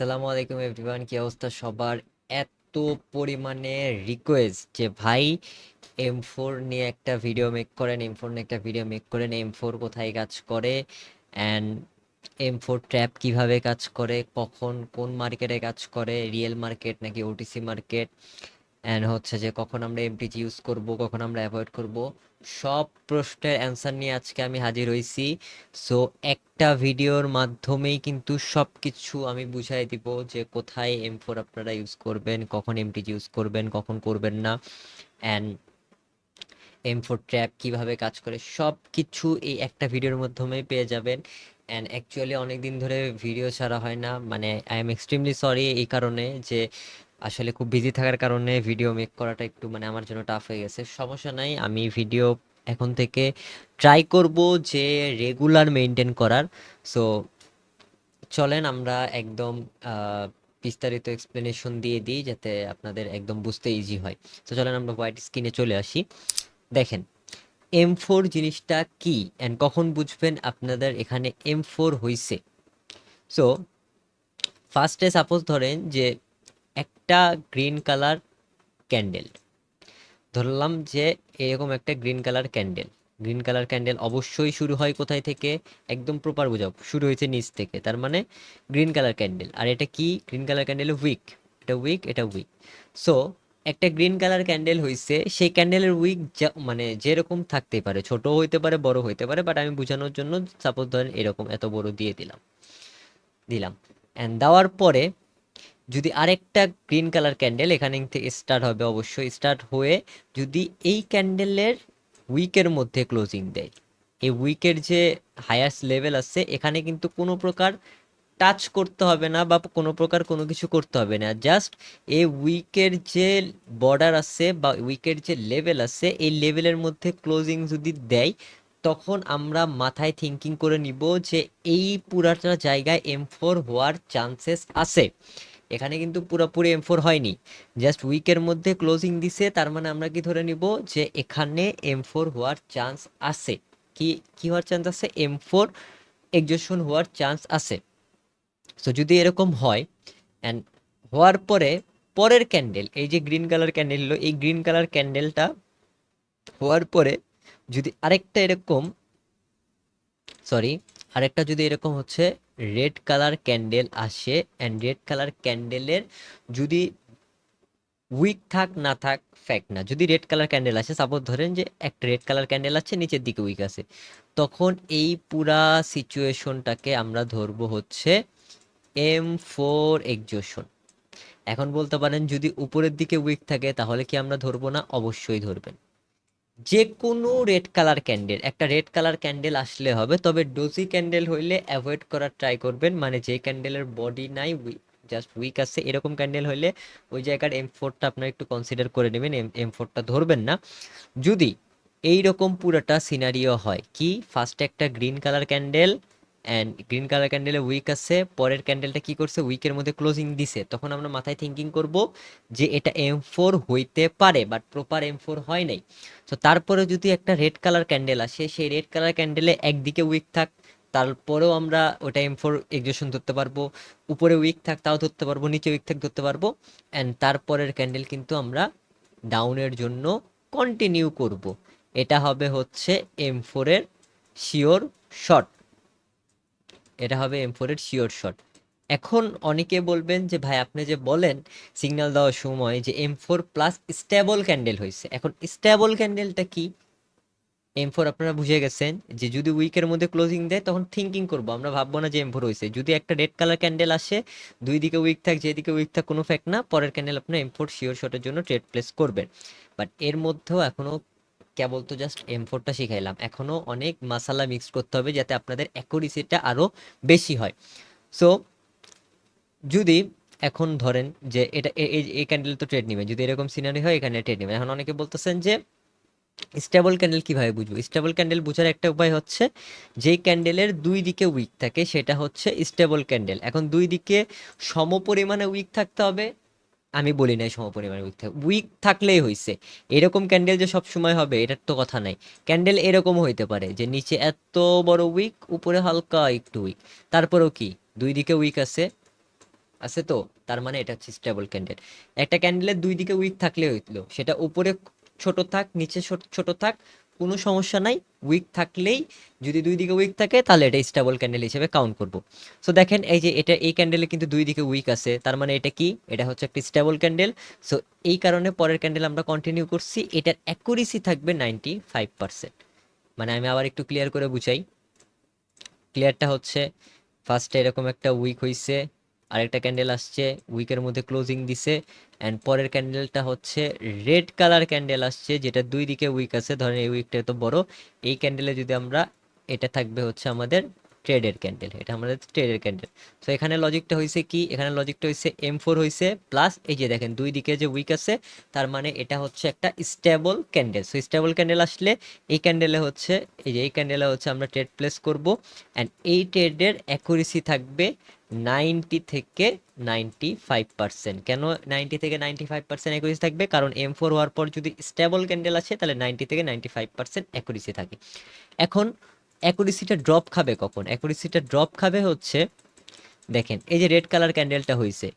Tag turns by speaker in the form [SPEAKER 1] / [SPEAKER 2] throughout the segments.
[SPEAKER 1] আসসালামু আলাইকুম এভরিওয়ান, কি অবস্থা সবার? এত পরিমাণে রিকোয়েস্ট যে ভাই M4 নিয়ে একটা ভিডিও মেক করেন, M4 নিয়ে একটা ভিডিও মেক করেন, M4 কোথায় কাজ করে অ্যান্ড M4 ট্র্যাপ কিভাবে কাজ করে, কখন কোন মার্কেটে কাজ করে, রিয়েল মার্কেট নাকি ওটিসি মার্কেট, অ্যান্ড হচ্ছে যে কখন আমরা এমটিজি ইউজ করব, কখন আমরা অ্যাভয়েড করব। সব প্রশ্নের অ্যান্সার নিয়ে আজকে আমি হাজির হয়েছি। সো একটা ভিডিওর মাধ্যমেই কিন্তু সব কিছু আমি বুঝাই দিব যে কোথায় M4 আপনারা ইউজ করবেন, কখন এমটিজি ইউজ করবেন, কখন করবেন না, অ্যান্ড M4 ট্র্যাপ কিভাবে কাজ করে, সব কিছু এই একটা ভিডিওর মাধ্যমেই পেয়ে যাবেন। অ্যান্ড অ্যাকচুয়ালি অনেক দিন ধরে ভিডিও ছাড়া হয় না, মানে আই এম এক্সট্রিমলি সরি এই কারণে যে আসলে খুব বিজি থাকার কারণে ভিডিও মেক করাটা একটু মানে আমার জন্য টাফ হয়ে গেছে। সমস্যা নাই, আমি ভিডিও এখন থেকে ট্রাই করব যে রেগুলার মেনটেন করার। সো চলেন আমরা একদম বিস্তারিত এক্সপ্লেনেশন দিয়ে দিই যাতে আপনাদের একদম বুঝতে ইজি হয়। তো চলেন আমরা হোয়াইট স্ক্রিনে চলে আসি। দেখেন, M4 জিনিসটা কি অ্যান্ড কখন বুঝবেন আপনাদের এখানে M4 হইছে। সো ফার্স্টে সাপোজ ধরেন যে একটা গ্রিন কালার ক্যান্ডেল, ধরলাম যে এরকম একটা green colour candle. Green colour candle অবশ্যই শুরু হয় কোথায় থেকে? একদম প্রপার বোঝাও, শুরু হয়েছে নিচ থেকে, তার মানে গ্রিন কালার ক্যান্ডেল। আর এটা কি? গ্রিন কালার ক্যান্ডেল উইক, এটা উইক, এটা উইক। সো একটা গ্রিন কালার ক্যান্ডেল হইছে, সেই ক্যান্ডেলের উইক মানে যেরকম থাকতেই পারে, ছোট হইতে পারে, বড় হইতে পারে, বাট আমি বোঝানোর জন্য সাপোজ ধরেন এরকম এত বড় দিয়ে দিলাম অ্যান্ড দেওয়ার পরে যদি আরেকটা গ্রিন কালার ক্যান্ডেল এখানে থেকে স্টার্ট হবে, অবশ্যই স্টার্ট হয়ে যদি এই ক্যান্ডেলের উইকের মধ্যে ক্লোজিং দেয়, এই উইকের যে হায়াস্ট লেভেল আছে এখানে কিন্তু কোনো প্রকার টাচ করতে হবে না বা কোনো প্রকার কোনো কিছু করতে হবে না, জাস্ট এই উইকের যে বর্ডার আছে বা উইকের যে লেভেল আছে এই লেভেলের মধ্যে ক্লোজিং যদি দেয়, তখন আমরা মাথায় থিঙ্কিং করে নিব যে এই পুরাটা জায়গায় M4 হওয়ার চান্সেস আছে। এখানে কিন্তু পুরোপুরি M4 হয়নি, জাস্ট উইকের মধ্যে ক্লোজিং দিছে, তার মানে আমরা কি ধরে নিব যে এখানে M4 হওয়ার চান্স আছে। কি কি হওয়ার চান্স আছে? M4 এক্সজশন হওয়ার চান্স আছে। সো যদি এরকম হয় অ্যান্ড হওয়ার পরে পরের ক্যান্ডেল, এই যে গ্রিন কালার ক্যান্ডেল হলো, এই গ্রিন কালার ক্যান্ডেলটা হওয়ার পরে যদি আরেকটা এরকম, সরি, আরেকটা যদি এরকম হচ্ছে রেড কালার ক্যান্ডেল আসে অ্যান্ড রেড কালার ক্যান্ডেলের যদি উইক থাক না থাক ফ্যাক্ট না, যদি রেড কালার ক্যান্ডেল আসে, সাপোজ ধরেন যে একটা রেড কালার ক্যান্ডেল আছে নিচের দিকে উইক আছে, তখন এই পুরা সিচুয়েশনটাকে আমরা ধরবো হচ্ছে M4 এক্সজশন। এখন বলতে পারেন যদি উপরের দিকে উইক থাকে তাহলে কি আমরা ধরবো না? অবশ্যই ধরবেন। যে কোনো রেড কালার ক্যান্ডেল, একটা রেড কালার ক্যান্ডেল আসলে হবে, তবে ডোজি ক্যান্ডেল হইলে অ্যাভয়েড করার ট্রাই করবেন, মানে যে ক্যান্ডেলের বডি নাই, জাস্ট উইক আছে, এরকম ক্যান্ডেল হইলে ওই জায়গার M4টা আপনারা একটু কনসিডার করে নেবেন, M4টা ধরবেন না। যদি এই রকম পুরোটা সিনারিও হয়, কি ফার্স্টে একটা green colour candle and green colour ক্যান্ডেলে উইক আছে, পরের ক্যান্ডেলটা কি করছে? উইকের মধ্যে ক্লোজিং দিছে, তখন আমরা মাথায় থিঙ্কিং করব যে এটা M4 হইতে পারে, বাট প্রপার M4 হয় নাই। তো তারপরে যদি একটা রেড কালার ক্যান্ডেল আসে, সেই রেড কালার ক্যান্ডেলে একদিকে উইক থাক, তারপরেও আমরা ওটা M4 এক্সজশন ধরতে পারবো। উপরে উইক থাক তাও ধরতে পারবো, নিচে উইক থাক ধরতে পারবো। অ্যান্ড তারপরের ক্যান্ডেল কিন্তু আমরা ডাউনের জন্য কন্টিনিউ করব। এটা হবে হচ্ছে M4 এর শিওর শট, এটা হবে M4 এর শিওর শট। এখন অনেকে বলবেন যে ভাই আপনি যে বলেন সিগন্যাল দেওয়ার সময় যে M4 প্লাস স্টেবল ক্যান্ডেল হয়েছে, এখন স্টেবল ক্যান্ডেলটা কি? M4 আপনারা বুঝে গেছেন যে যদি উইকের মধ্যে ক্লোজিং দেয় তখন থিঙ্কিং করব, আমরা ভাববো না যে M4 হয়েছে। যদি একটা রেড কালার ক্যান্ডেল আসে, দুই দিকে উইক থাক, যেদিকে উইক থাক কোনো ফ্যাক্ট না, পরের ক্যান্ডেল আপনার M4 শিওর শটের জন্য ট্রেড প্লেস করবেন। বাট এর মধ্যেও এখনো কেবল তো জাস্ট M4টা শিখাইলাম, এখনো অনেক মাসালা মিক্স করতে হবে যাতে আপনাদের অ্যাকুরেসিটা আরো বেশি হয়। সো যদি এখন ধরেন যে এটা এই ক্যান্ডেল তো ট্রেড নিবে, যদি এরকম সিনারি হয় এখানে ট্রেড নিবে। এখন অনেকে বলতেছেন যে স্টেবল ক্যান্ডেল কিভাবে বুঝবো? স্টেবল ক্যান্ডেল বোঝার একটা উপায় হচ্ছে যেই ক্যান্ডেলের দুই দিকে উইক থাকে সেটা হচ্ছে স্টেবল ক্যান্ডেল। এখন দুই দিকে সমপরিমাণে উইক থাকতে হবে? আমি বলি নাই সমপরিমাণে উইক থাকবে, উইক থাকলেই হইছে। এরকম ক্যান্ডেল যে সব সময় হবে এটার তো কথা নাই। ক্যান্ডেল এরকম হইতে পারে যে নিচে এত বড় উইক, উপরে হালকা একটু উইক, তারপরেও কি দুই দিকে উইক আছে, আছে তো, তার মানে এটা হচ্ছে স্টেবল ক্যান্ডেল। একটা ক্যান্ডেলের দুই দিকে উইক থাকলে হইলো, সেটা উপরে ছোট থাক নিচে ছোট ছোট থাক, কোনো সমস্যা নাই। উইক থাকলেই, যদি দুই দিকে উইক থাকে তাহলে এটা স্টেবল ক্যান্ডেল হিসেবে কাউন্ট করব। সো দেখেন এই যে এটা, এই ক্যান্ডেলে কিন্তু দুই দিকে উইক আছে, তার মানে এটা কি, এটা হচ্ছে একটা স্টেবল ক্যান্ডেল। সো এই কারণে পরের ক্যান্ডেল আমরা কন্টিনিউ করছি, এটার অ্যাকুরেসি থাকবে 95%। মানে আমি আবার একটু ক্লিয়ার করে বুঝাই। ক্লিয়ারটা হচ্ছে, ফার্স্টে এরকম একটা উইক হইছে, আরেকটা ক্যান্ডেল আসছে, উইকের মধ্যে ক্লোজিং দিছে, অ্যান্ড পরের ক্যান্ডেলটা হচ্ছে রেড কালার ক্যান্ডেল আসছে, যেটা দুই দিকে উইক আছে। ধরেন এই উইকটা তো বড়, এই ক্যান্ডেলে যদি আমরা, এটা থাকবে হচ্ছে আমাদের ট্রেডের ক্যান্ডেল, এটা আমাদের ট্রেডের ক্যান্ডেল। তো এখানে লজিকটা হয়েছে কি, এখানে লজিকটা হয়েছে M4 হয়েছে, প্লাস এই যে দেখেন দুই দিকে যে উইক আছে, তার মানে এটা হচ্ছে একটা stable candle. So stable candle আসলে এই ক্যান্ডেলে হচ্ছে, এই যে এই ক্যান্ডেলে হচ্ছে আমরা ট্রেড প্লেস করব, অ্যান্ড এই ট্রেডের অ্যাকুরেসি থাকবে 90 থেকে 95%। কেন 90 থেকে 95% অ্যাকুরেসি থাকবে? কারণ M4 হওয়ার পর যদি স্টেবল ক্যান্ডেল আসে তাহলে 90 থেকে 95% অ্যাকুরেসি থাকে। এখন অ্যাকুরেসিটা ড্রপ খাবে কখন? অ্যাকুরেসিটা ড্রপ খাবে হচ্ছে, দেখেন এই যে রেড কালার ক্যান্ডেলটা হয়েছে,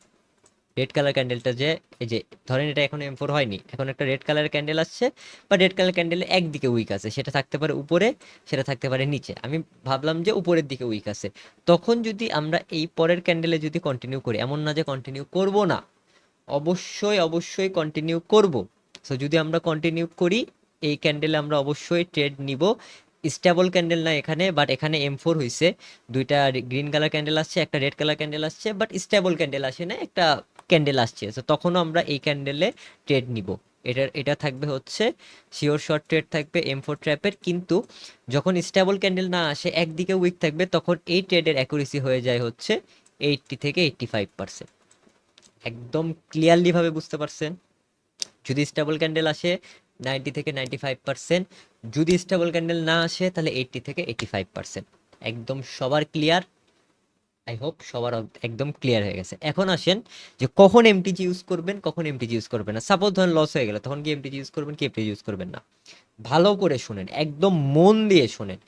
[SPEAKER 1] রেড কালার ক্যান্ডেলটা যে, এই যে ধরেন এটা এখন M4 হয়নি, এখন একটা রেড কালার ক্যান্ডেল আসছে, বা রেড কালার ক্যান্ডেলে একদিকে উইক আছে, সেটা থাকতে পারে উপরে, সেটা থাকতে পারে নিচে। আমি ভাবলাম যে উপরের দিকে উইক আছে, তখন যদি আমরা এই পরের ক্যান্ডেলে যদি কন্টিনিউ করি, এমন না যে কন্টিনিউ করব না, অবশ্যই অবশ্যই কন্টিনিউ করব। সো যদি আমরা কন্টিনিউ করি, এই ক্যান্ডেলে আমরা অবশ্যই ট্রেড নিব। স্টেবল ক্যান্ডেল না এখানে, বাট এখানে M4 হইছে, দুইটা গ্রিন কালার ক্যান্ডেল আসছে, একটা রেড কালার ক্যান্ডেল আসছে, বাট স্টেবল ক্যান্ডেল আসে না, একটা ক্যান্ডেল আসছে। তো তখনও আমরা এই ক্যান্ডেলে ট্রেড নিব। এটা থাকবে হচ্ছে শিওর শর্ট ট্রেড থাকবে M4 ট্র্যাপের। কিন্তু যখন স্টেবল ক্যান্ডেল না আসে, একদিকে উইক থাকবে, তখন এই ট্রেডের অ্যাকুরেসি হয়ে যায় হচ্ছে 80 থেকে 85%। একদম ক্লিয়ারলি ভাবে বুঝতে পারছেন? যদি স্টেবল ক্যান্ডেল আসে 90 থেকে 95%, যদি স্টেবল ক্যান্ডেল না আসে তাহলে 80 থেকে 85%। একদম সবার ক্লিয়ার? আই হোপ সবার একদম ক্লিয়ার হয়ে গেছে। এখন আসেন যে কখন এমটিজি ইউজ করবেন, কখন এমটিজি ইউজ করবেন না। সাপোজ ধরেন লস হয়ে গেল, তখন কি এমটিজি ইউজ করবেন, কি এমটিজি ইউজ করবেন না? ভালো করে শুনেন, একদম মন দিয়ে শুনেন।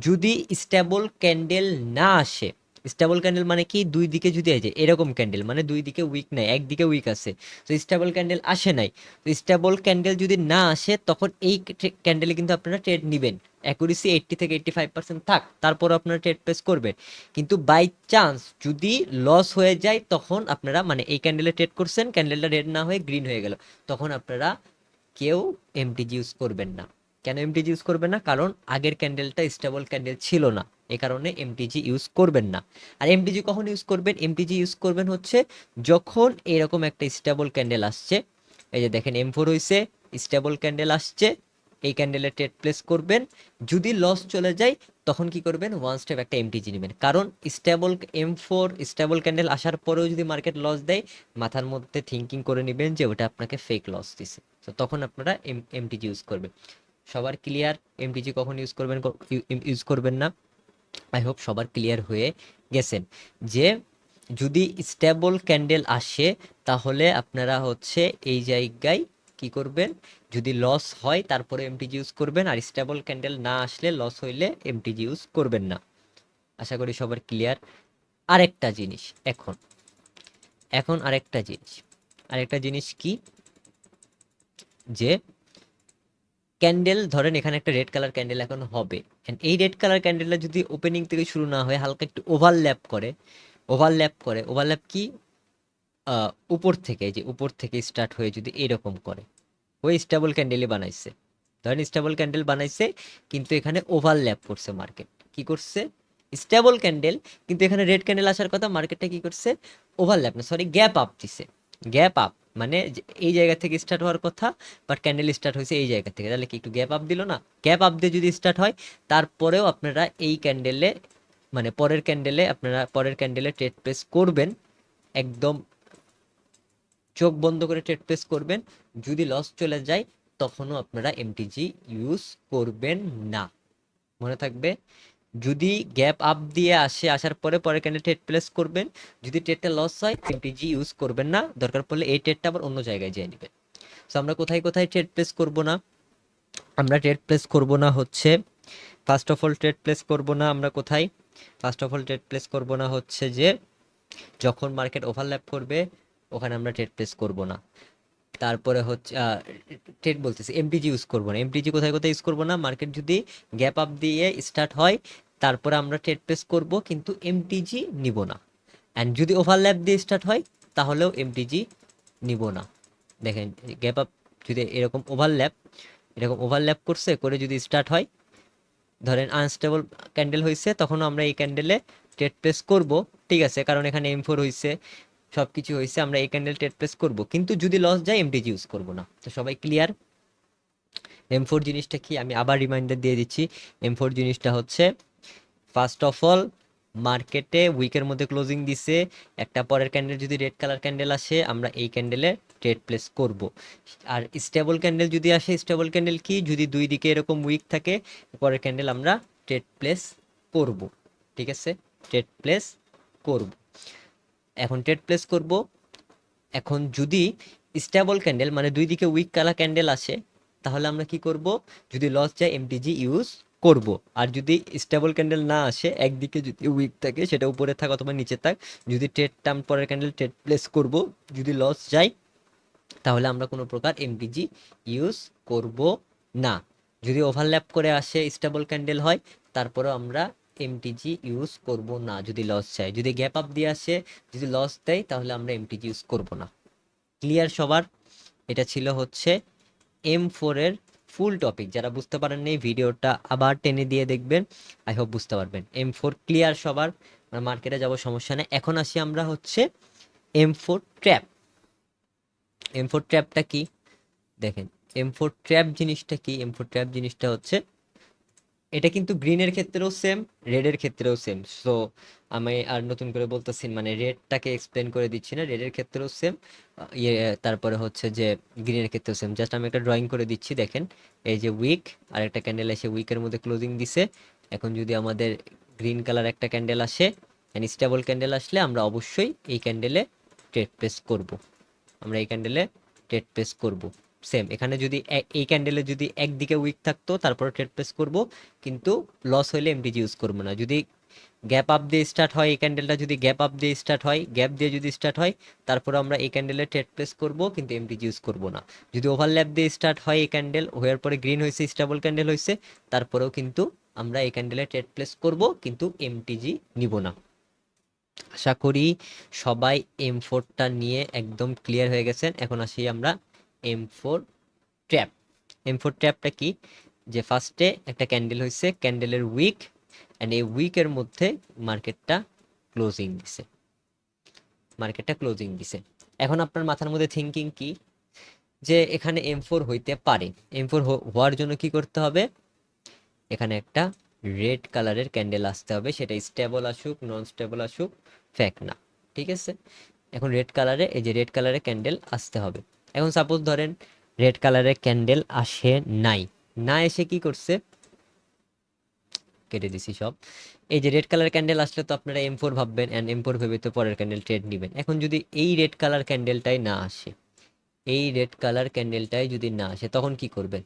[SPEAKER 1] যদি স্টেবল ক্যান্ডেল না আসে, স্টেবল ক্যান্ডেল মানে কি, দুই দিকে যদি এই যে এরকম ক্যান্ডেল, মানে দুই দিকে উইক নাই, একদিকে উইক আছে, তো স্টেবল ক্যান্ডেল আসে নাই। তো স্টেবল ক্যান্ডেল যদি না আসে, তখন এই ক্যান্ডেলে কিন্তু আপনারা ট্রেড নেবেন, অ্যাকুরেসি 80 থেকে 85% থাক, তারপর আপনারা ট্রেড প্লেস করবেন। কিন্তু বাই চান্স যদি লস হয়ে যায়, তখন আপনারা, মানে এই ক্যান্ডেলে ট্রেড করছেন, ক্যান্ডেলটা রেড না হয়ে গ্রিন হয়ে গেল, তখন আপনারা কেউ এমটিজি ইউজ করবেন না। কেন এমটিজি ইউজ করবেন না? কারণ আগের ক্যান্ডেলটা স্টেবল ক্যান্ডেল ছিল না, এ কারণে এমটিজি ইউজ করবেন না। আর এমটিজি কখন ইউজ করবেন? এমটিজি ইউজ করবেন হচ্ছে যখন এরকম একটা স্টেবল ক্যান্ডেল আসছে, এই যে দেখেন M4 হইছে, স্টেবল ক্যান্ডেল আসছে, এই ক্যান্ডেলে ট্রেড প্লেস করবেন। যদি লস চলে যায়, তখন কি করবেন? ওয়ান স্টেপ একটা এমটিজি নেবেন। কারণ স্টেবল M4 স্টেবল ক্যান্ডেল আসার পরেও যদি মার্কেট লস দেয়, মাথার মধ্যে থিঙ্কিং করে নেবেন যে ওটা আপনাকে ফেক লস দিছে। তো তখন আপনারা এমটিজি ইউজ করবেন। সবার ক্লিয়ার এমটিজি কখন ইউজ করবেন, ইউজ করবেন না? আই হোপ সবার ক্লিয়ার হয়ে গেছেন যে যদি স্টেবল ক্যান্ডেল আসে, তাহলে আপনারা হচ্ছে এই জায়গায় কি করবেন? যদি লস হয় তারপরে এমটিজি ইউজ করবেন, আর স্টেবল ক্যান্ডেল না আসলে, লস হইলে এমটিজি ইউজ করবেন না। আশা করি সবার ক্লিয়ার। আরেকটা জিনিস, এখন এখন আরেকটা জিনিস কি, যে ক্যান্ডেল ধরেন এখানে একটা রেড কালার ক্যান্ডেল এখন হবে, and এই রেড কালার ক্যান্ডেলটা যদি ওপেনিং থেকে শুরু না হয়, হালকা একটু ওভারল্যাপ কি, উপর থেকে, এই যে উপর থেকে স্টার্ট হয়ে যদি এরকম করে, ওই স্টেবল ক্যান্ডেলই বানাইছে, ধরেন স্টেবল ক্যান্ডেল বানাইছে, কিন্তু এখানে ওভারল্যাপ করছে মার্কেট। কি করছে? স্টেবল ক্যান্ডেল, কিন্তু এখানে রেড ক্যান্ডেল আসার কথা, মার্কেটটা কি করছে? ওভারল্যাপ না, সরি, গ্যাপ আপ দিছে। গ্যাপ আপ মানে এই জায়গা থেকে স্টার্ট হওয়ার কথা, বাট ক্যান্ডেল স্টার্ট হয়েছে এই জায়গা থেকে, তাহলে কি একটু গ্যাপ আপ দিল না? গ্যাপ আপ দিয়ে যদি স্টার্ট হয়, তারপরেও আপনারা এই ক্যান্ডেলে, মানে পরের ক্যান্ডেলে, আপনারা পরের ক্যান্ডেলে ট্রেড প্লেস করবেন। একদম চোখ বন্ধ করে ট্রেড প্লেস করবেন। যদি লস চলে যায়, তখনও আপনারা এমটিজি ইউজ করবেন না। মনে থাকবে, যদি গ্যাপ আপ দিয়ে আসার পরে পরের ক্যান্ডেল ট্রেড প্লেস করবেন। যদি ট্রেডটা লস হয়, এমটিজি ইউজ করবেন না, দরকার পড়লে এই ট্রেডটা আবার অন্য জায়গায় যেয়ে নেবেন। সো আমরা কোথায় কোথায় ট্রেড প্লেস করব না? আমরা ট্রেড প্লেস করব না হচ্ছে, first of all trade place করব না আমরা কোথায়? First of all trade place করব না হচ্ছে যে যখন মার্কেট ওভারল্যাপ করবে ওখানে আমরা ট্রেড প্লেস করব না। তারপরে হচ্ছে ট্রেড বলতেছি এমটিজি ইউজ করব না। এমটিজি কোথায় কোথায় ইউজ করব না? মার্কেট যদি গ্যাপ আপ দিয়ে স্টার্ট হয় তারপরে আমরা ট্রেড প্লেস করব, কিন্তু এমটিজি নিব না। অ্যান্ড যদি ওভারল্যাপ দিয়ে স্টার্ট হয় তাহলেও এমটিজি নিব না। দেখেন গ্যাপ আপ যদি এরকম ওভারল্যাপ করছে করে যদি স্টার্ট হয়, ধরেন আনস্টেবল ক্যান্ডেল হয়েছে, তখনও আমরা এই ক্যান্ডেলে ট্রেড প্লেস করব। ঠিক আছে, কারণ এখানে M4 হয়েছে, সব কিছু হয়েছে, আমরা এই ক্যান্ডেল ট্রেড প্লেস করব, কিন্তু যদি লস যায় এমটিজি ইউজ করব না। তো সবাই ক্লিয়ার? M4 জিনিসটা কি আমি আবার রিমাইন্ডার দিয়ে দিচ্ছি। M4 জিনিসটা হচ্ছে ফার্স্ট অফ অল মার্কেটে উইকের মধ্যে ক্লোজিং দিছে, একটা পরের ক্যান্ডেল যদি রেড কালার ক্যান্ডেল আসে আমরা এই ক্যান্ডেলে ট্রেড প্লেস করব। আর স্টেবল ক্যান্ডেল যদি আসে, স্টেবল ক্যান্ডেল কি, যদি দুই দিকে এরকম উইক থাকে পরের ক্যান্ডেল আমরা ট্রেড প্লেস করব। ঠিক আছে, ট্রেড প্লেস করব। এখন ট্রেড প্লেস করব। এখন যদি স্টেবল ক্যান্ডেল মানে দুই দিকে উইক কালার ক্যান্ডেল আসে তাহলে আমরা কি করব? যদি লস যায় এমটিজি ইউজ করব। আর যদি স্টেবল ক্যান্ডেল না আসে, একদিকে যদি উইক থাকে সেটা উপরে থাক অথবা নিচে থাক, যদি ট্রেড টার্ম পরের ক্যান্ডেল ট্রেড প্লেস করব। যদি লস যায় তাহলে আমরা কোনো প্রকার এমটিজি ইউজ করব না। যদি ওভারল্যাপ করে আসে স্টেবল ক্যান্ডেল হয় তারপরেও আমরা এমটিজি ইউজ করব না যদি লস যায়। যদি গ্যাপ আপ দিয়ে আসে, যদি লস দেয় তাহলে আমরা এমটিজি ইউজ করব না। ক্লিয়ার সবার? এটা ছিল হচ্ছে M4 এর ফুল টপিক। যারা বুঝতে পারেন এই ভিডিওটা আবার টেনে দিয়ে দেখবেন, আই হোপ বুঝতে পারবেন। M4 ক্লিয়ার সবার? মার্কেটে যাব সমস্যা নেই। এখন আসি আমরা হচ্ছে M4 ট্র্যাপ। M4 ট্র্যাপটা কি দেখেন, M4 ট্র্যাপ জিনিসটা কি? M4 ট্র্যাপ জিনিসটা হচ্ছে, এটা কিন্তু গ্রিনের ক্ষেত্রেও সেম, রেডের ক্ষেত্রেও সেম। সো আমি আর নতুন করে বলতেছি মানে রেডটাকে এক্সপ্লেন করে দিচ্ছি না, রেডের ক্ষেত্রেও সেম, ইয়ে তারপরে হচ্ছে যে গ্রিনের ক্ষেত্রেও সেম। জাস্ট আমি একটা ড্রয়িং করে দিচ্ছি। দেখেন এই যে উইক, আর একটা ক্যান্ডেল এসে উইকের মধ্যে ক্লোজিং দিছে। এখন যদি আমাদের গ্রিন কালার একটা ক্যান্ডেল আসে, স্টেবল ক্যান্ডেল আসলে আমরা অবশ্যই এই ক্যান্ডেলে ট্রেড প্লেস করব। আমরা এই ক্যান্ডেলে ট্রেড প্লেস করব। সেম এখানে যদি এই ক্যান্ডেলে যদি একদিকে উইক থাকতো তারপরে ট্রেড প্লেস করব, কিন্তু লস হইলে এমটিজি ইউজ করবো না। যদি গ্যাপ আপ দিয়ে স্টার্ট হয়, এই ক্যান্ডেলটা যদি গ্যাপ আপ দিয়ে স্টার্ট হয়, গ্যাপ দিয়ে যদি স্টার্ট হয় তারপর আমরা এই ক্যান্ডেলে ট্রেড প্লেস করব, কিন্তু এমটিজি ইউজ করব না। যদি ওভারল্যাপ দিয়ে স্টার্ট হয় এই ক্যান্ডেল হওয়ার পরে গ্রিন হয়েছে, স্টেবল ক্যান্ডেল হয়েছে, তারপরেও কিন্তু আমরা এই ক্যান্ডেলে ট্রেড প্লেস করব, কিন্তু এমটিজি নিব না। আশা করি সবাই M4টা নিয়ে একদম ক্লিয়ার হয়ে গেছেন। এখন আসি আমরা M4 ট্র্যাপ। M4 ট্র্যাপটা কি? যে ফার্স্টে একটা ক্যান্ডেল হয়েছে, ক্যান্ডেলের উইক, অ্যান্ড এই উইকের মধ্যে মার্কেটটা ক্লোজিং দিছে, এখন আপনার মাথার মধ্যে থিঙ্কিং কি যে এখানে M4 হইতে পারে। M4 হওয়ার জন্য কি করতে হবে? এখানে একটা রেড কালারের ক্যান্ডেল আসতে হবে, সেটা স্টেবল আসুক নন স্টেবল আসুক ফ্যাক না। ঠিক আছে, এখন রেড কালারে, এই যে রেড কালারের ক্যান্ডেল আসতে হবে। এখন সাপোজ ধরেন রেড কালারের ক্যান্ডেল আসে নাই, না এসে কি করছে, কেটে দিছি সব। এই যে রেড কালার ক্যান্ডেল আসলে তো আপনারা M4 ভাববেন, অ্যান্ড M4 ভেবে তো পরের ক্যান্ডেল ট্রেড নেবেন। এখন যদি এই রেড কালার ক্যান্ডেলটাই না আসে, এই রেড কালার ক্যান্ডেলটাই যদি না আসে তখন কি করবেন?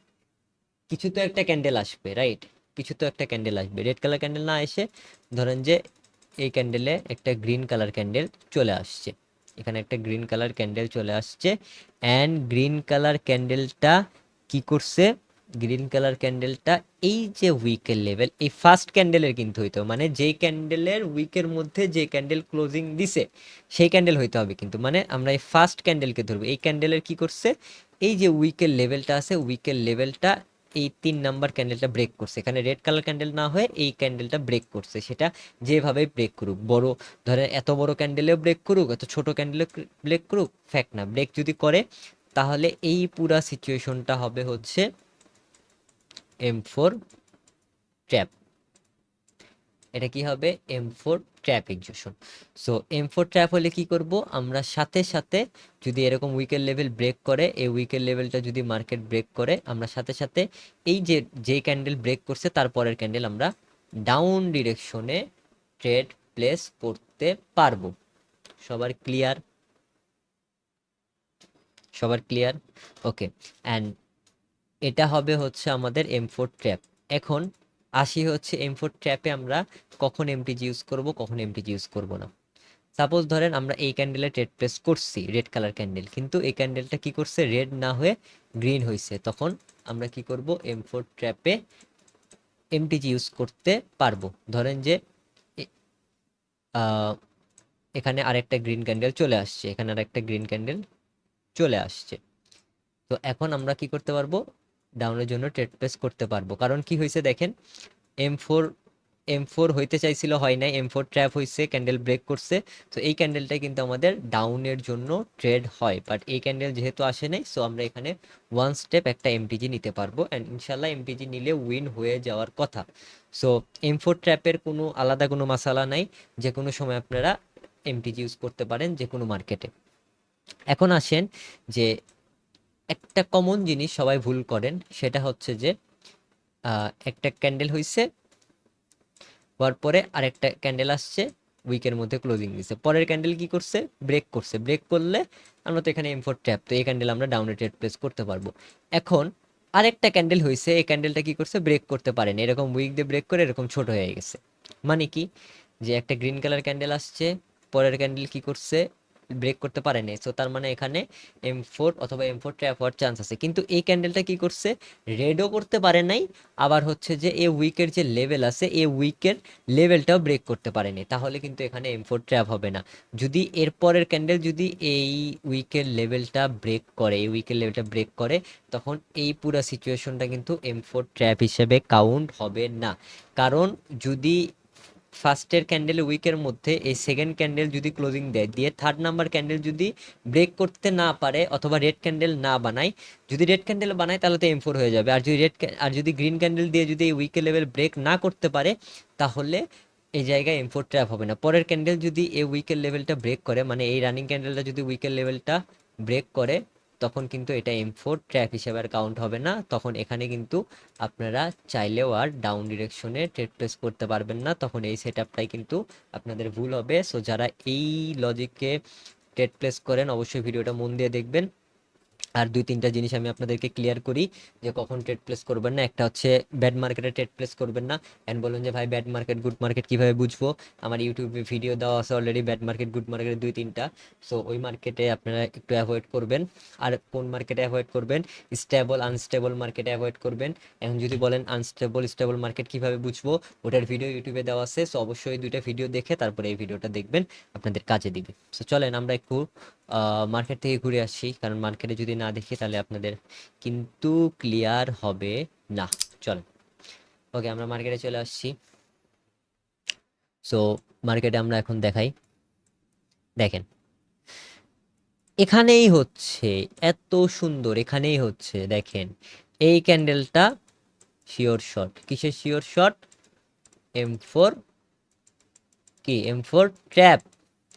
[SPEAKER 1] কিছু তো একটা ক্যান্ডেল আসবে, রাইট? কিছু তো একটা ক্যান্ডেল আসবে। রেড কালার ক্যান্ডেল না এসে ধরেন যে এই ক্যান্ডেলে একটা গ্রিন কালার ক্যান্ডেল চলে আসছে, এখানে একটা গ্রিন কালার ক্যান্ডেল চলে আসছে, অ্যান্ড গ্রিন কালার ক্যান্ডেলটা কি করছে? গ্রিন কালার ক্যান্ডেলটা এই যে উইকের লেভেল, এই ফার্স্ট ক্যান্ডেলের কিন্তু হইতো, মানে যেই ক্যান্ডেলের উইকের মধ্যে যে ক্যান্ডেল ক্লোজিং দিছে সেই ক্যান্ডেল হইতে হবে কিন্তু, মানে আমরা এই ফার্স্ট ক্যান্ডেলকে ধরবো। এই ক্যান্ডেলের কি করছে? এই যে উইকের লেভেলটা আছে, উইকের লেভেলটা এই 3 নাম্বার ক্যান্ডেলটা ব্রেক করছে। এখানে রেড কালার ক্যান্ডেল না হয়ে এই ক্যান্ডেলটা ব্রেক করছে, সেটা যেভাবে ব্রেক করুক, বড় ধরে এত বড় ক্যান্ডেলেও ব্রেক করুক, এত ছোট ক্যান্ডেলে ব্রেক করুক, ফ্যাক্ট না, ব্রেক যদি করে তাহলে এই পুরা সিচুয়েশনটা হবে হচ্ছে M4 ট্র্যাপ। এটা কি হবে? M4 trap execution. So M4 trap হলে কি করব আমরা? সাথে সাথে যদি এরকম উইকের লেভেল ব্রেক করে, এই উইকের লেভেলটা যদি মার্কেট ব্রেক করে, আমরা সাথে সাথে এই যে যে ক্যান্ডেল ব্রেক করছে তারপরের ক্যান্ডেল আমরা ডাউন ডিরেকশনে ট্রেড প্লেস করতে পারবো। সবার ক্লিয়ার? সবার ক্লিয়ার? ওকে, অ্যান্ড এটা হবে হচ্ছে আমাদের M4 ট্র্যাপ। এখন আসি হচ্ছে M4 ট্র্যাপে আমরা কখন এমটিজি ইউজ করব, কখন এমটিজি ইউজ করব না। সাপোজ ধরেন আমরা এই ক্যান্ডেলে ট্রেড প্লেস করছি, রেড কালার ক্যান্ডেল, কিন্তু এই ক্যান্ডেলটা কি করছে, রেড না হয়ে গ্রিন হয়েছে, তখন আমরা কি করব, M4 ট্র্যাপে এমটিজি ইউজ করতে পারবো। ধরেন যে এ- আহ, এখানে আরেকটা গ্রিন ক্যান্ডেল চলে আসছে, এখানে আরেকটা গ্রিন ক্যান্ডেল চলে আসছে, তো এখন আমরা কি করতে পারবো, ডাউনের জন্য ট্রেড প্লেস করতে পারবো। কারণ কি হয়েছে দেখেন, M4 M4 হইতে চাইছিল, হয় নাই, M4 ট্র্যাপ হয়েছে, ক্যান্ডেল ব্রেক করছে। তো এই ক্যান্ডেলটা কিন্তু আমাদের ডাউনের জন্য ট্রেড হয়, বাট এই ক্যান্ডেল যেহেতু আসে নাই, সো আমরা এখানে ওয়ান স্টেপ একটা এমটিজি নিতে পারবো, অ্যান্ড ইনশাল্লাহ এমটিজি নিলে উইন হয়ে যাওয়ার কথা। সো M4 ট্র্যাপের কোনো আলাদা কোনো মাসালা নাই, যে কোনো সময় আপনারা এমটিজি ইউজ করতে পারেন যে কোনো মার্কেটে। এখন আসেন যে একটা কমন জিনিস সবাই ভুল করেন, সেটা হচ্ছে যে একটা ক্যান্ডেল হইছে, হওয়ার পরে আরেকটা ক্যান্ডেল আসছে, উইকের মধ্যে ক্লোজিং দিছে, পরের ক্যান্ডেল কি করছে, ব্রেক করছে, ব্রেক করলে আমরা তো এখানে M4 ট্র্যাপ, তো এই ক্যান্ডেল আমরা ডাউনে ট্রেড প্লেস করতে পারবো। এখন আরেকটা ক্যান্ডেল হয়েছে, এই ক্যান্ডেলটা কি করছে, ব্রেক করতে পারেনি, এরকম উইক দিয়ে ব্রেক করে এরকম ছোট হয়ে গেছে। মানে কি, যে একটা গ্রিন কালার ক্যান্ডেল আসছে, পরের ক্যান্ডেল কি করছে, ব্রেক করতে পারেনি, সো তার মানে এখানে M4 অথবা M4 ট্র্যাপ হওয়ার চান্স আছে। কিন্তু এই ক্যান্ডেলটা কি করছে, রেডও করতে পারে নাই, আবার হচ্ছে যে এ উইকের যে লেভেল আছে, এ উইকের লেভেলটাও ব্রেক করতে পারেনি, তাহলে কিন্তু এখানে M4 ট্র্যাপ হবে না। যদি এরপরের ক্যান্ডেল যদি এই উইকের লেভেলটা ব্রেক করে, এই উইকের লেভেলটা ব্রেক করে, তখন এই পুরো সিচুয়েশনটা কিন্তু M4 ট্র্যাপ হিসেবে কাউন্ট হবে না। কারণ যদি ফার্স্টের ক্যান্ডেল উইকের মধ্যে এই সেকেন্ড ক্যান্ডেল যদি ক্লোজিং দেয়, দিয়ে থার্ড নাম্বার ক্যান্ডেল যদি ব্রেক করতে না পারে অথবা রেড ক্যান্ডেল না বানায়, যদি রেড ক্যান্ডেল বানায় তাহলে তো M4 হয়ে যাবে। আর যদি আর যদি গ্রিন ক্যান্ডেল দিয়ে যদি এই উইকের লেভেল ব্রেক না করতে পারে, তাহলে এই জায়গায় M4 ট্র্যাপ হবে না। পরের ক্যান্ডেল যদি এই উইকের লেভেলটা ব্রেক করে, মানে এই রানিং ক্যান্ডেলটা যদি উইকের লেভেলটা ব্রেক করে, তখন কিন্তু এটা M4 ট্র্যাপ হিসেবে আর কাউন্ট হবে না। তখন এখানে কিন্তু আপনারা চাইলেও আর ডাউন ডিরেকশনে ট্রেড প্লেস করতে পারবেন না, তখন এই সেটআপটাই কিন্তু আপনাদের ভুল হবে। সো যারা এই লজিকে ট্রেড প্লেস করেন, অবশ্যই ভিডিওটা মন দিয়ে দেখবেন। আর দুই তিনটা জিনিস আমি আপনাদেরকে ক্লিয়ার করি যে কখন ট্রেড প্লেস করবেন না। একটা হচ্ছে ব্যাড মার্কেটে ট্রেড প্লেস করবেন না। অ্যান্ড বলুন যে ভাই ব্যাড মার্কেট গুড মার্কেট কীভাবে বুঝবো, আমার ইউটিউবে ভিডিও দেওয়া আছে অলরেডি ব্যাড মার্কেট গুড মার্কেটের দুই তিনটা। সো ওই মার্কেটে আপনারা একটু অ্যাভয়েড করবেন। আর কোন মার্কেটে অ্যাভয়েড করবেন, স্টেবল আনস্টেবল মার্কেটে অ্যাভয়েড করবেন। এখন যদি বলেন আনস্টেবল স্টেবল মার্কেট কীভাবে বুঝবো, ওটার ভিডিও ইউটিউবে দেওয়া আছে। সো অবশ্যই দুইটা ভিডিও দেখে তারপরে এই ভিডিওটা দেখবেন, আপনাদের কাজে দিবে। সো চলেন আমরা একটু মার্কেট থেকে ঘুরে আসি, কারণ মার্কেটে যদি না দেখি তাহলে আপনাদের কিন্তু ক্লিয়ার হবে না। চলেন, ওকে, আমরা মার্কেটে চলে আসছি। সো মার্কেটে আমরা এখন দেখাই, দেখেন এখানেই হচ্ছে, এত সুন্দর, এখানেই হচ্ছে দেখেন এই ক্যান্ডেলটা শিওর শট। কিসের শিওর শট, M4, কি M4 trap,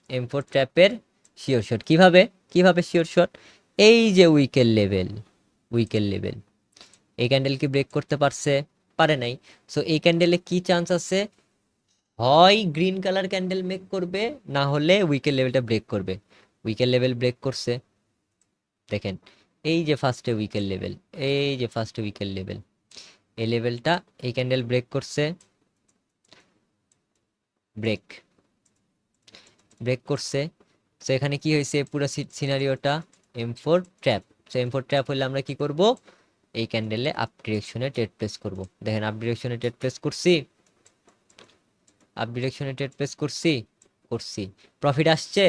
[SPEAKER 1] M4 ট্র্যাপের sure shot. কিভাবে, কিভাবে শিওর শট, এই যে উইকের লেভেল, উইকের লেভেল, এই ক্যান্ডেল কি ব্রেক করতে পারছে, পারে নাই। সো এই ক্যান্ডেলে কি চান্স আছে, হয় গ্রিন কালার ক্যান্ডেল মেক করবে, না হলে উইকের লেভেলটা ব্রেক করবে। উইকের লেভেল ব্রেক করছে, দেখেন এই যে ফার্স্টে উইকের লেভেল, এই যে ফার্স্ট উইকের লেভেল, এই লেভেলটা এই ক্যান্ডেল ব্রেক করছে, ব্রেক, ব্রেক করছে। সো এখানে কি হয়েছে, পুরো সিনারিওটা M4 trap. So M4 trap হলে আমরা কি করব, এই ক্যান্ডেলে আপ ডিরেকশনে ট্রেড প্লেস করব। দেখেন আপ ডিরেকশনে ট্রেড প্লেস করছি, আপ ডিরেকশনে ট্রেড প্লেস করছি, করছি, প্রফিট আসছে,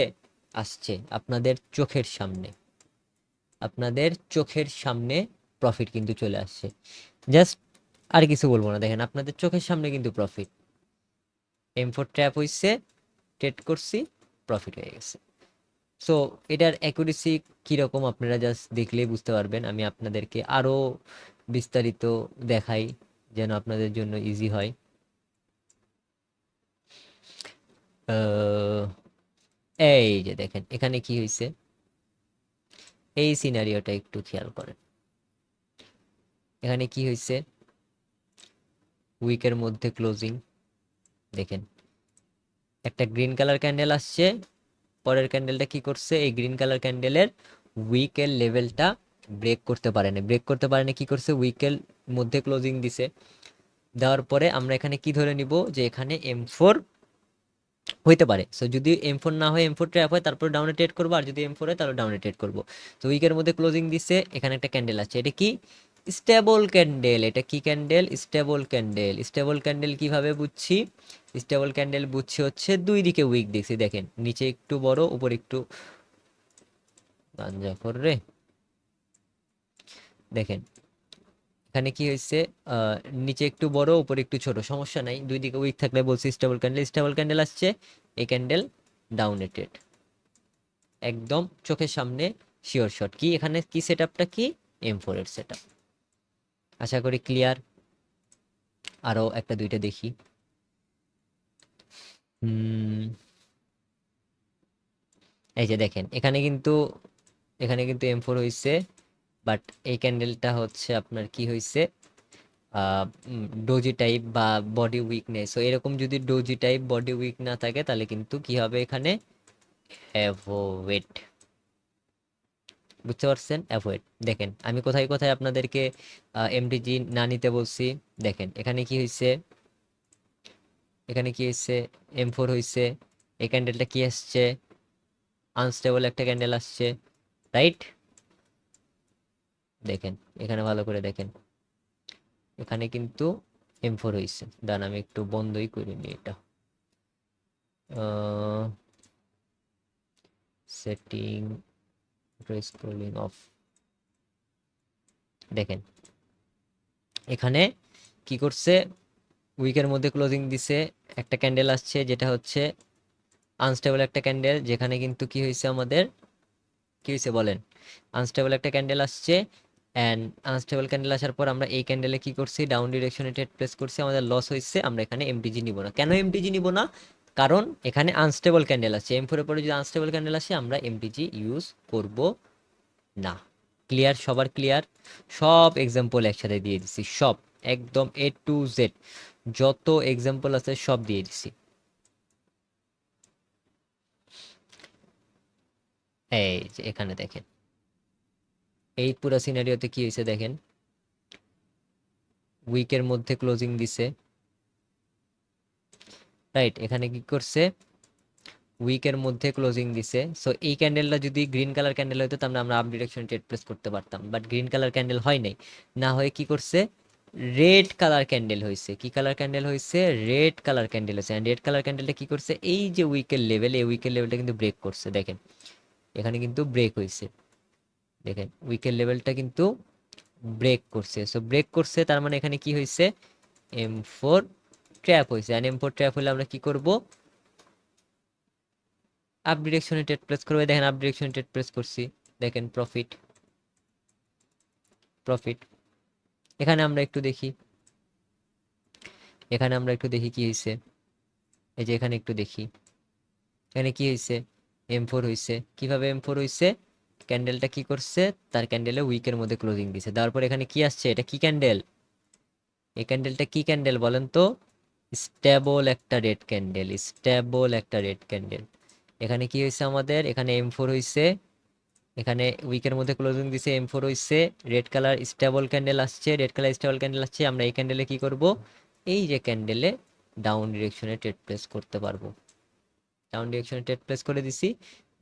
[SPEAKER 1] আসছে আপনাদের চোখের সামনে, আপনাদের চোখের সামনে প্রফিট কিন্তু চলে আসছে। জাস্ট আর কিছু বলবো না, দেখেন আপনাদের চোখের সামনে কিন্তু প্রফিট, M4 ট্র্যাপ হইছে, ট্রেড করছি, প্রফিট হয়ে গেছে। সো এটার অ্যাকুরেসি কীরকম আপনারা জাস্ট দেখলেই বুঝতে পারবেন। আমি আপনাদেরকে আরও বিস্তারিত দেখাই যেন আপনাদের জন্য ইজি হয়। আহ, এই যে দেখেন এখানে কি হয়েছে, এই সিনারিওটা একটু খেয়াল করেন। এখানে কি হয়েছে, উইকের মধ্যে ক্লোজিং, দেখেন একটা গ্রিন কালার ক্যান্ডেল আসছে, পরের ক্যান্ডেলটা কি করছে, এই গ্রিন কালার ক্যান্ডেলের উইকের লেভেলটা ব্রেক করতে পারেনি, ব্রেক করতে পারেনি, কি করছে, উইকের মধ্যে ক্লোজিং দিছে। দেওয়ার পরে আমরা এখানে কি ধরে নিব, যে এখানে M4 হইতে পারে। সো যদি M4 না হয় M4 ট্র্যাপ হয় তারপর ডাউনে ট্রেড করবো, আর যদি M4 হয় তাহলে ডাউনে ট্রেড করবো। তো উইকের মধ্যে ক্লোজিং দিছে, এখানে একটা ক্যান্ডেল আছে, এটা কি স্টেবল ক্যান্ডেল। এটা কি candle? Stable candle. Stable candle কিভাবে বুঝছি? স্টেবল ক্যান্ডেল বুঝছি হচ্ছে দুই দিকে উইক দেখছি, দেখেন নিচে একটু বড় উপর একটু গাঞ্জা কর রে। দেখেন এখানে কি হয়েছে, আহ, নিচে একটু বড় উপর একটু ছোট, সমস্যা নাই, দুই দিকে উইক থাকলে বলছি স্টেবল ক্যান্ডেল। স্টেবল ক্যান্ডেল আসছে, এই ক্যান্ডেল ডাউনে ট্রেড, একদম চোখের সামনে শিওর শট। কি এখানে কি সেটআপটা কি? M4 এর সেটআপ। আশা করি ক্লিয়ার। আরো একটা দুইটা দেখি। হুম, এই যে দেখেন এখানে কিন্তু M4 হইছে, বাট এই ক্যান্ডেলটা হচ্ছে আপনার কি হইছে, ডোজি টাইপ বা বডি উইকনেস। তো এরকম যদি ডোজি টাইপ বডি উইক না থাকে তাহলে কিন্তু কি হবে এখানে, অ্যাভয়েড। বুঝতে পারছেন? অ্যাভয়েড। দেখেন আমি কোথায় কোথায় আপনাদেরকে এমডিজি না নিতে বলছি। দেখেন এখানে কি হয়েছে, এখানে কি হয়েছে, M4 হয়েছে, এই ক্যান্ডেলটা কি আসছে, আনস্টেবল একটা ক্যান্ডেল আসছে, রাইট? দেখেন এখানে ভালো করে দেখেন, এখানে কিন্তু M4 হয়েছে। দাঁড়ান আমি একটু বন্ধই করিনি এটা, সেটিং, স্ক্রলিং অফ। দেখেন এখানে কি করছে, উইকের মধ্যে ক্লোজিং দিছে, একটা ক্যান্ডেল আসছে যেটা হচ্ছে আনস্টেবল একটা ক্যান্ডেল, যেখানে কিন্তু কি হয়েছে আমাদের, কি হয়েছে বলেন, আনস্টেবল একটা ক্যান্ডেল আসছে। অ্যান্ড আনস্টেবল ক্যান্ডেল আসার পর আমরা এই ক্যান্ডেলে কি করছি, ডাউন ডিরেকশনে ট্রেড প্লেস করছি, আমাদের লস হয়েছে। আমরা এখানে এমটিজি নিব না। কেন এমটিজি নিব না? কারণ এখানে আনস্টেবল ক্যান্ডেল আছে, M4 এর পরে যদি আনস্টেবল ক্যান্ডেল আসে আমরা এমটিজি ইউজ করব না। ক্লিয়ার? সবার ক্লিয়ার? সব এক্সাম্পল একসাথে দিয়ে দিছি, সব একদম A to Z যত এক্সাম্পল আছে সব দিয়ে দিছি। এই যে এখানে দেখেন, এই পুরো সিনারিওতে কি হয়েছে দেখেন, উইকের মধ্যে ক্লোজিং দিছে, রাইট? এখানে কি করছে, উইকের মধ্যে ক্লোজিং দিছে। সো এই ক্যান্ডেলটা যদি গ্রিন কালার ক্যান্ডেল হতো তাহলে আমরা আপ ডিরেকশনে ট্রেড প্লেস করতে পারতাম, বাট গ্রিন কালার ক্যান্ডেল হয় নাই। না হয়ে কি করছে, রেড কালার ক্যান্ডেল হয়েছে। কি কালার ক্যান্ডেল হয়েছে? রেড কালার ক্যান্ডেল হয়েছে। অ্যান্ড রেড কালার ক্যান্ডেলটা কি করছে, এই যে উইকের লেভেল, এই উইকের লেভেলটা কিন্তু ব্রেক করছে। দেখেন এখানে কিন্তু ব্রেক হয়েছে, দেখেন উইকের লেভেলটা কিন্তু ব্রেক করছে। সো ব্রেক করছে তার মানে এখানে কি হয়েছে, M4 ট্র্যাপ হয়েছে। অ্যান্ড M4 ট্র্যাপ হলে আমরা কি করব, আপ ডিরেকশনে ট্রেড প্লেস করবে। দেখেন আপ ডিরেকশনে ট্রেড প্লেস করছি, দেখেন প্রফিট, প্রফিট। এখানে আমরা একটু দেখি, এখানে আমরা একটু দেখি কি হয়েছে। এই যে এখানে একটু দেখি, এখানে কি হয়েছে, M4 হয়েছে। কিভাবে M4 হয়েছে, ক্যান্ডেলটা কি করছে, তার ক্যান্ডেলে উইকের মধ্যে ক্লোজিং দিছে, তারপর এখানে কি আসছে, এটা কি ক্যান্ডেল, এই ক্যান্ডেলটা কি ক্যান্ডেল বলেন তো, স্টেবল একটা রেড ক্যান্ডেল, স্টেবল একটা রেড ক্যান্ডেল। এখানে কি হয়েছে আমাদের, এখানে M4 হয়েছে, এখানে উইকের মধ্যে ক্লোজিং দিছে, M4 হইছে, রেড কালার স্টেবল ক্যান্ডেল আসছে, রেড কালার স্টেবল ক্যান্ডেল আসছে। আমরা এই ক্যান্ডেলে কি করব, এই যে ক্যান্ডেলে ডাউন ডিরেকশনে ট্রেড প্লেস করতে পারবো। ডাউন ডিরেকশনে ট্রেড প্লেস করে দিছি,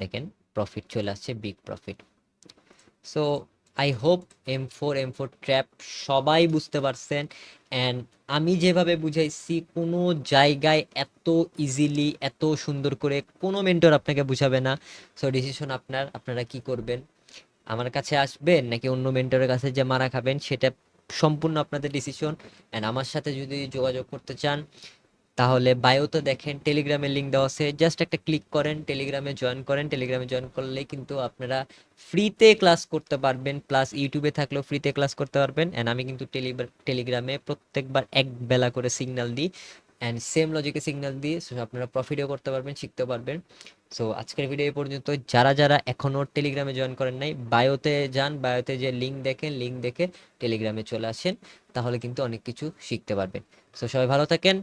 [SPEAKER 1] দেখেন প্রফিট চলে আসছে, big profit. So I hope M4 trap সবাই বুঝতে পারছেন। অ্যান্ড আমি যেভাবে বুঝাইছি কোনো জায়গায় এত ইজিলি এত সুন্দর করে কোনো মেন্টর আপনাকে বুঝাবে না। সো ডিসিশন আপনার, আপনারা কি করবেন, আমার কাছে আসবেন নাকি অন্য মেন্টরের কাছে যে মারা খাবেন, সেটা সম্পূর্ণ আপনাদের ডিসিশন। অ্যান্ড আমার সাথে যদি যোগাযোগ করতে চান তাহলে বায়োতে দেখেন টেলিগ্রামের লিঙ্ক দেওয়া আছে, জাস্ট একটা ক্লিক করেন, টেলিগ্রামে জয়েন করেন। টেলিগ্রামে জয়েন করলেই কিন্তু আপনারা ফ্রিতে ক্লাস করতে পারবেন, প্লাস ইউটিউবে থাকলেও ফ্রিতে ক্লাস করতে পারবেন। অ্যান্ড আমি কিন্তু টেলিগ্রামে প্রত্যেকবার এক বেলা করে সিগন্যাল দিই, অ্যান্ড সেম লজিকে সিগন্যাল দিই। সো আপনারা প্রফিটও করতে পারবেন, শিখতে পারবেন। সো আজকের ভিডিও এই পর্যন্ত। যারা যারা এখনও টেলিগ্রামে জয়েন করেন নাই, বায়োতে যান, বায়োতে যে লিঙ্ক দেখেন, লিঙ্ক দেখে টেলিগ্রামে চলে আসেন, তাহলে কিন্তু অনেক কিছু শিখতে পারবেন। সো সবাই ভালো থাকেন,